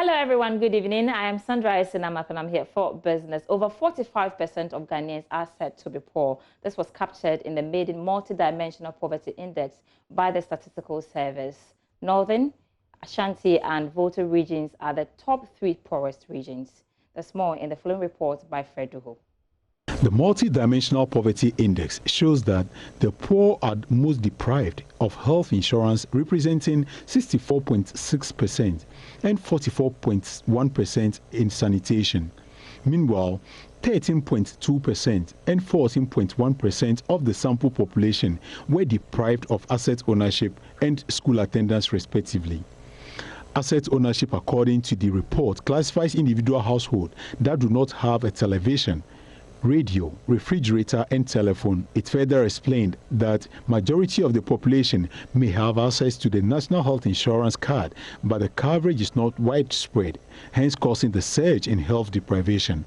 Hello everyone, good evening. I am Sandra Isinamak and I'm here for business. Over 45% of Ghanaians are said to be poor. This was captured in the maiden multidimensional poverty index by the Statistical Service. Northern, Ashanti and Volta regions are the top 3 poorest regions. There's more in the following report by Fred Duho. The Multidimensional Poverty Index shows that the poor are most deprived of health insurance, representing 64.6% and 44.1% in sanitation. Meanwhile, 13.2% and 14.1% of the sample population were deprived of asset ownership and school attendance, respectively. Asset ownership, according to the report, classifies individual households that do not have a television, radio, refrigerator and telephone. It further explained that majority of the population may have access to the National Health Insurance card, but the coverage is not widespread, hence causing the surge in health deprivation.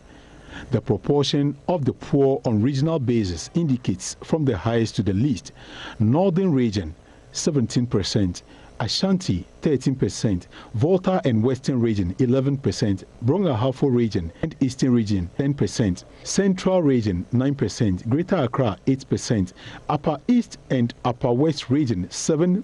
The proportion of the poor on regional basis indicates from the highest to the least. Northern region, 17%. Ashanti, 13%, Volta and Western region, 11%, Brong-Ahafo region and Eastern region, 10%, Central region, 9%, Greater Accra, 8%, Upper East and Upper West region, 7%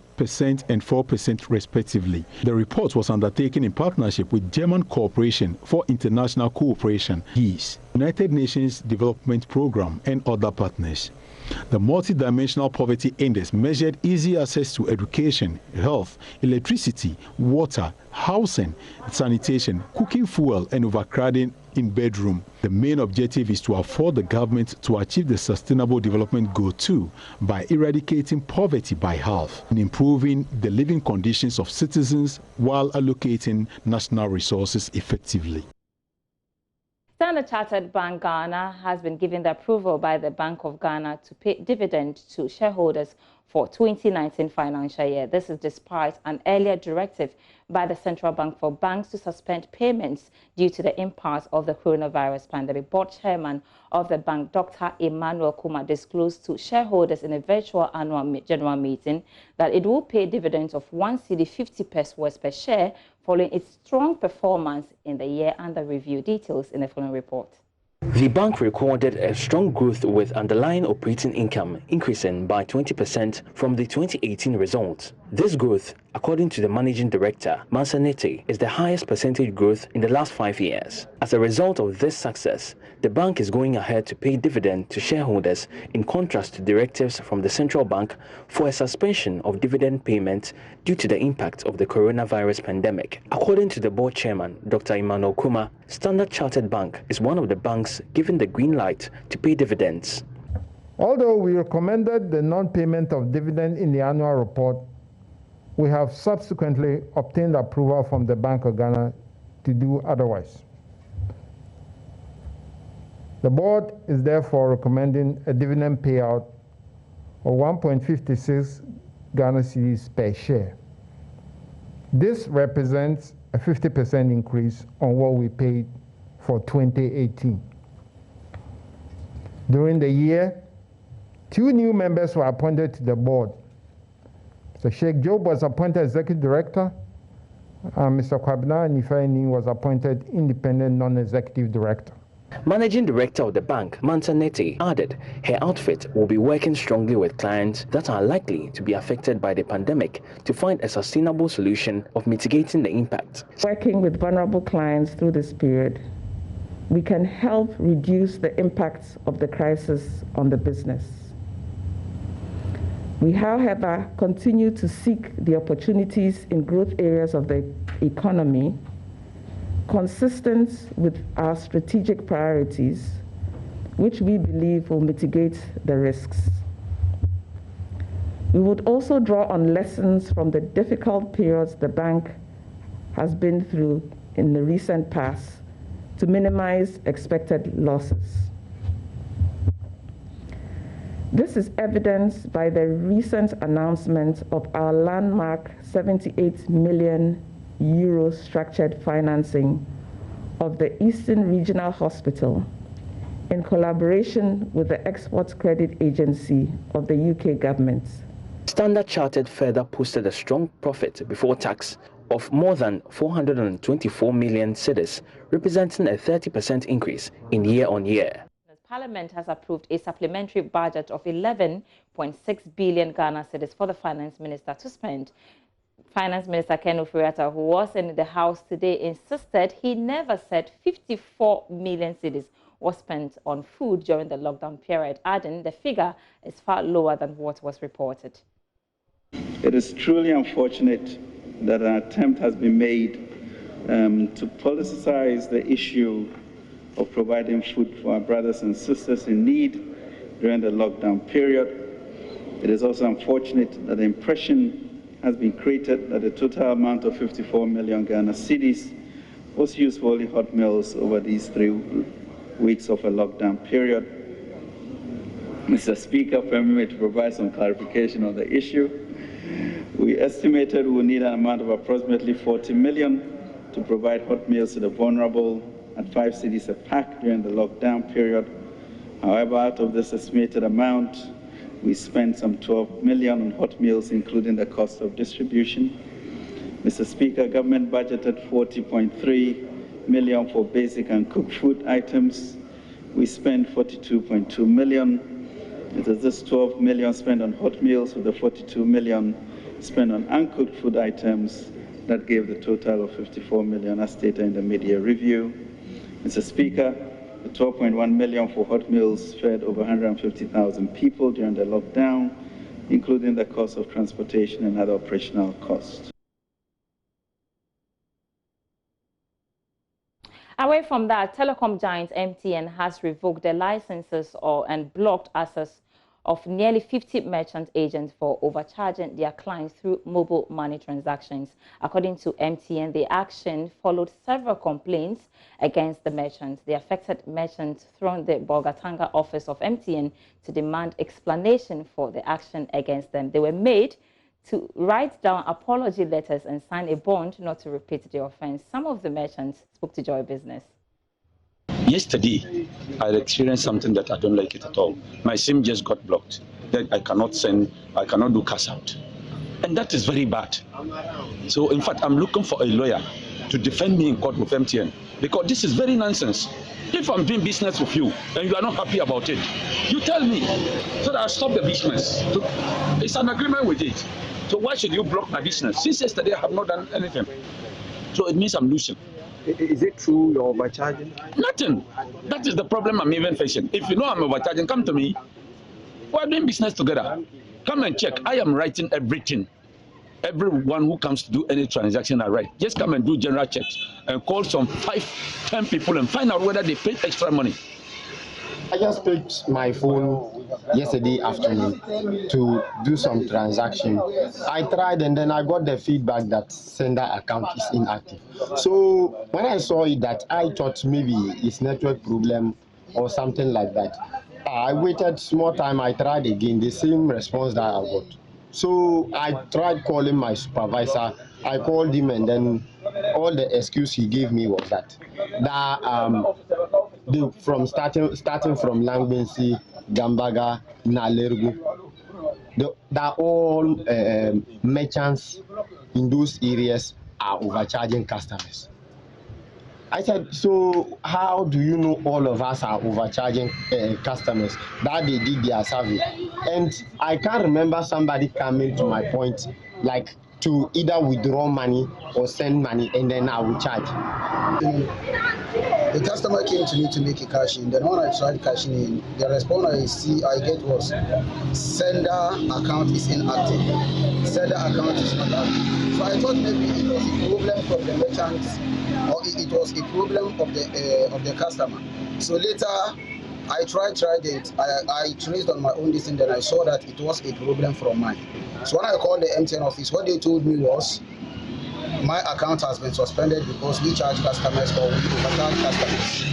and 4% respectively. The report was undertaken in partnership with German Corporation for International Cooperation, GIS, United Nations Development Programme and other partners. The Multidimensional Poverty Index measured easy access to education, health, electricity, water, housing, sanitation, cooking fuel, and overcrowding in bedroom. The main objective is to afford the government to achieve the Sustainable Development Goal 2 by eradicating poverty by half and improving the living conditions of citizens while allocating national resources effectively. Standard Chartered Bank Ghana has been given the approval by the Bank of Ghana to pay dividend to shareholders for 2019 financial year. This is despite an earlier directive by the Central Bank for banks to suspend payments due to the impact of the coronavirus pandemic. Board chairman of the bank, Dr. Emmanuel Kuma, disclosed to shareholders in a virtual annual general meeting that it will pay dividends of 1 cedi 50 pesos per share following its strong performance in the year under review. Details in the following report. The bank recorded a strong growth with underlying operating income increasing by 20% from the 2018 results. This growth, according to the managing director, Mansanete, is the highest percentage growth in the last 5 years. As a result of this success, the bank is going ahead to pay dividend to shareholders in contrast to directives from the central bank for a suspension of dividend payments due to the impact of the coronavirus pandemic. According to the board chairman, Dr. Emmanuel Kuma, Standard Chartered Bank is one of the banks given the green light to pay dividends. Although we recommended the non-payment of dividend in the annual report, we have subsequently obtained approval from the Bank of Ghana to do otherwise. The board is therefore recommending a dividend payout of 1.56 Ghana cedis per share. This represents a 50% increase on what we paid for 2018. During the year, 2 new members were appointed to the board. So Sheikh Job was appointed Executive Director, and Mr. Kwabena Nifaini was appointed Independent Non-Executive Director. Managing Director of the bank, Mansanete, added her outfit will be working strongly with clients that are likely to be affected by the pandemic to find a sustainable solution of mitigating the impact. Working with vulnerable clients through this period, we can help reduce the impacts of the crisis on the business. We, however, continue to seek the opportunities in growth areas of the economy consistent with our strategic priorities, which we believe will mitigate the risks. We would also draw on lessons from the difficult periods the bank has been through in the recent past to minimize expected losses. This is evidenced by the recent announcement of our landmark 78 million euro structured financing of the Eastern Regional Hospital in collaboration with the Export Credit Agency of the UK government. Standard Chartered further posted a strong profit before tax of more than 424 million cedis, representing a 30% increase in year-on-year. Parliament has approved a supplementary budget of 11.6 billion Ghana cedis for the Finance Minister to spend. Finance Minister Ken Ofori-Atta, who was in the House today, insisted he never said 54 million cedis was spent on food during the lockdown period, adding the figure is far lower than what was reported. It is truly unfortunate that an attempt has been made to politicize the issue of providing food for our brothers and sisters in need during the lockdown period. It is also unfortunate that the impression has been created that the total amount of 54 million Ghana cedis was used for only hot meals over these 3 weeks of a lockdown period. Mr. Speaker, permit me to provide some clarification on the issue. We estimated we will need an amount of approximately 40 million to provide hot meals to the vulnerable at 5 cedis a pack during the lockdown period. However, out of this estimated amount, we spent some 12 million on hot meals, including the cost of distribution. Mr. Speaker, government budgeted 40.3 million for basic and cooked food items. We spent 42.2 million. It is this 12 million spent on hot meals with the 42 million spent on uncooked food items that gave the total of 54 million as stated in the mid-year review. Mr. Speaker, the 12.1 million for hot meals fed over 150,000 people during the lockdown, including the cost of transportation and other operational costs. Away from that, telecom giant MTN has revoked the licenses and blocked access of nearly 50 merchant agents for overcharging their clients through mobile money transactions. According to MTN, the action followed several complaints against the merchants. The affected merchants thrown the Bolgatanga office of MTN to demand explanation for the action against them. They were made to write down apology letters and sign a bond not to repeat the offense. Some of the merchants spoke to Joy Business. Yesterday, I experienced something that I don't like it at all. My SIM just got blocked. Then I cannot send, I cannot do cash out. And that is very bad. So in fact, I'm looking for a lawyer to defend me in court with MTN because this is very nonsense. If I'm doing business with you and you are not happy about it, you tell me so that I'll stop the business. It's an agreement with it. So why should you block my business? Since yesterday, I have not done anything. So it means I'm losing. Is it true you're overcharging? Nothing. That is the problem I'm even facing. If you know I'm overcharging, come to me. We're doing business together. Come and check. I am writing everything. Everyone who comes to do any transaction, I write. Just come and do general checks and call some 5-10 people and find out whether they paid extra money. I just picked my phone yesterday afternoon to do some transaction. I tried and then I got the feedback that sender account is inactive. So when I saw it, that I thought maybe it's network problem or something like that. I waited small time, I tried again, the same response that I got. So I tried calling my supervisor. I called him and then all the excuse he gave me was that from starting from Langbensi, Gambaga, Nalergu, that all merchants in those areas are overcharging customers. I said, so how do you know all of us are overcharging customers? That they did their survey. And I can't remember somebody coming to my point, like to either withdraw money or send money and then I will charge. The customer came to me to make a cash in. Then when I tried cashing in, the response I get was sender account is inactive. Sender account is not active. So I thought maybe it was a problem from the merchant or it was a problem of the customer. So later I tried it. I traced on my own listen, then I saw that it was a problem from mine. So when I called the MTN office, what they told me was my account has been suspended because we charge customers or we overcharge customers.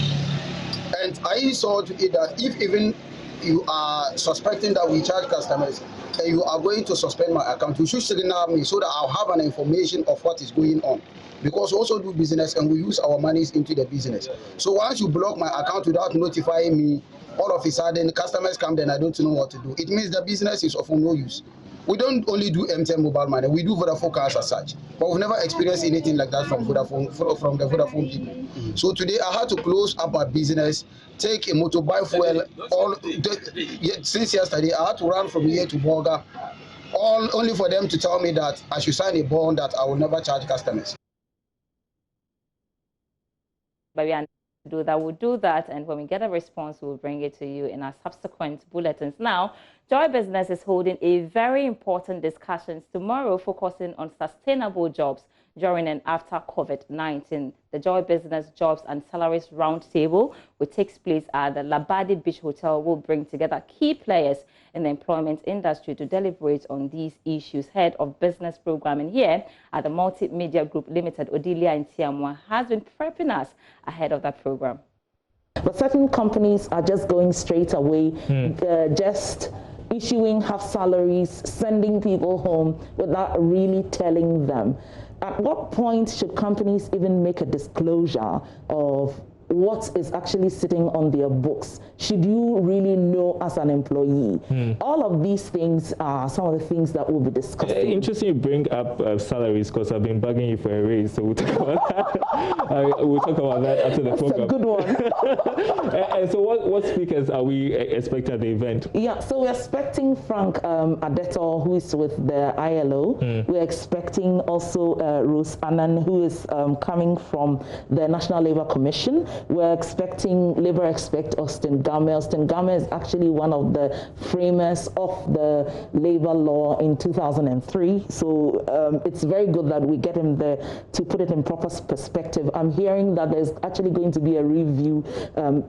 And I saw to it that if even you are suspecting that we charge customers and you are going to suspend my account, you should signal me so that I'll have an information of what is going on. Because we also do business and we use our monies into the business. So once you block my account without notifying me, all of a sudden customers come, then I don't know what to do. It means the business is of no use. we don't only do MTN mobile money, we do Vodafone cars as such. But we've never experienced anything like that from the Vodafone people. So today I had to close up my business, take a motor, buy fuel, since yesterday I had to run from here to Bolga, all only for them to tell me that I should sign a bond that I will never charge customers. But we'll do that, and when we get a response, we'll bring it to you in our subsequent bulletins. Now, Joy Business is holding a very important discussions tomorrow focusing on sustainable jobs during and after COVID-19. The Joy Business Jobs and Salaries Roundtable, which takes place at the Labadi Beach Hotel, will bring together key players in the employment industry to deliberate on these issues. Head of Business Programming here at the Multimedia Group Limited, Odilia Ntiamwa, has been prepping us ahead of that program. But certain companies are just going straight away, just issuing half salaries, sending people home without really telling them. At what point should companies even make a disclosure of what is actually sitting on their books? Should you really know as an employee? All of these things are some of the things that we'll be discussing. Interesting you bring up salaries, because I've been bugging you for a raise, so we'll talk about that. We'll talk about that after the program. That's a good one. And so what speakers are we expecting at the event? Yeah, so we're expecting Frank Adeto, who is with the ILO. We're expecting also Rose Annan, who is coming from the National Labour Commission. We're expecting Labour expert Austin Game. Austin Game is actually one of the framers of the labour law in 2003. So it's very good that we get him there to put it in proper perspective. I'm hearing that there's actually going to be a review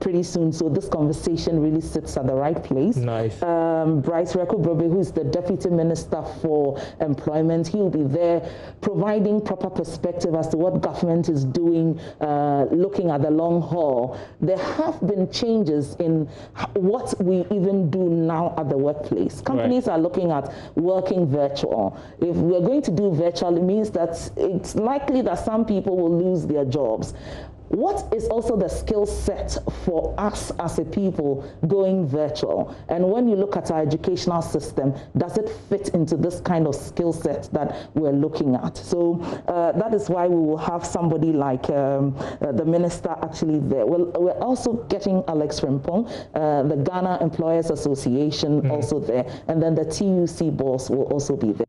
pretty soon. So this conversation really sits at the right place. Nice. Bryce Rekubrobe, who's the Deputy Minister for Employment, he'll be there providing proper perspective as to what government is doing, looking at the long haul. There have been changes in what we even do now at the workplace. Companies are looking at working virtual. If we're going to do virtual, it means that it's likely that some people will lose their jobs. What is also the skill set for us as a people going virtual? And when you look at our educational system, does it fit into this kind of skill set that we're looking at? So that is why we will have somebody like the minister actually there. We're also getting Alex Rimpong, the Ghana Employers Association also there, and then the TUC boss will also be there.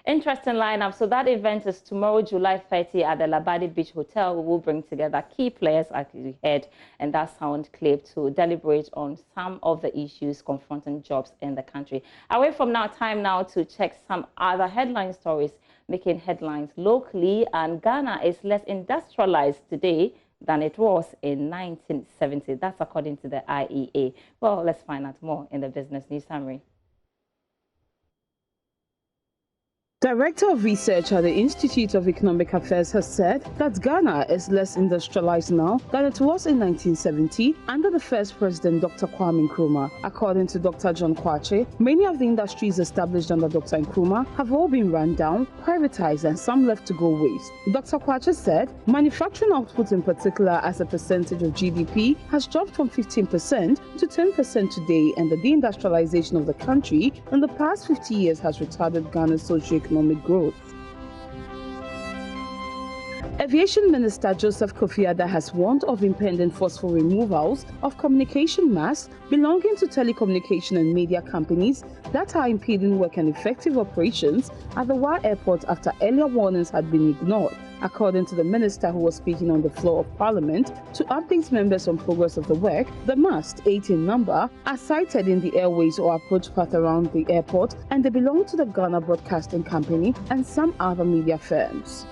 Interesting lineup. So that event is tomorrow, July 30 at the Labadi Beach Hotel. We will bring together key players as we head and that sound clip to deliberate on some of the issues confronting jobs in the country. Away from now, time now to check some other headline stories making headlines locally. And Ghana is less industrialized today than it was in 1970. That's according to the IEA. Well, let's find out more in the Business News Summary. Director of Research at the Institute of Economic Affairs has said that Ghana is less industrialized now than it was in 1970 under the first president, Dr. Kwame Nkrumah. According to Dr. John Kwache, many of the industries established under Dr. Nkrumah have all been run down, privatized, and some left to go waste. Dr. Kwache said manufacturing output in particular as a percentage of GDP has dropped from 15% to 10% today, and the deindustrialization of the country in the past 50 years has retarded Ghana's socio-economic growth. Aviation Minister Joseph Kofi Adda has warned of impending forceful removals of communication masts belonging to telecommunication and media companies that are impeding work and effective operations at the Wa Airport after earlier warnings had been ignored. According to the minister, who was speaking on the floor of Parliament to update members on progress of the work, the masts, 8 in number, are sited in the airways or approach path around the airport, and they belong to the Ghana Broadcasting Company and some other media firms.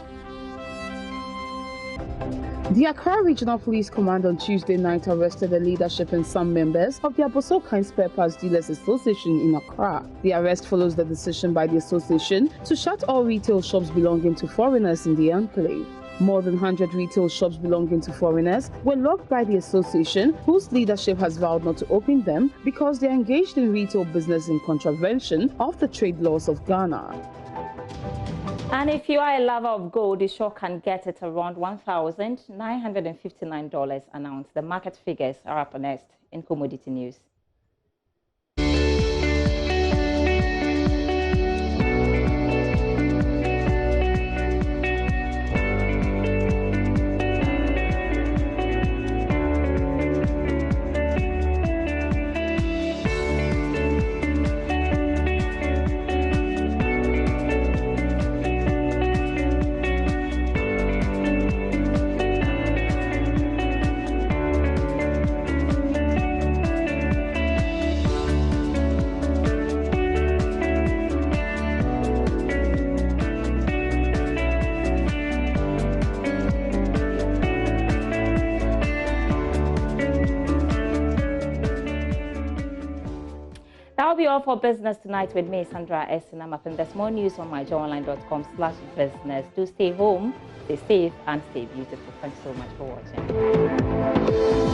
The Accra Regional Police Command on Tuesday night arrested the leadership and some members of the Abosokan Spare Parts Dealers Association in Accra. The arrest follows the decision by the association to shut all retail shops belonging to foreigners in the enclave. More than 100 retail shops belonging to foreigners were locked by the association, whose leadership has vowed not to open them because they are engaged in retail business in contravention of the trade laws of Ghana. And if you are a lover of gold, you sure can get it around $1,959 an ounce. The market figures are up next in Commodity News. all for Business Tonight with me, Sandra Esinamap, and there's more news on myjoyonline.com/business. Do stay home, stay safe, and stay beautiful. Thanks so much for watching.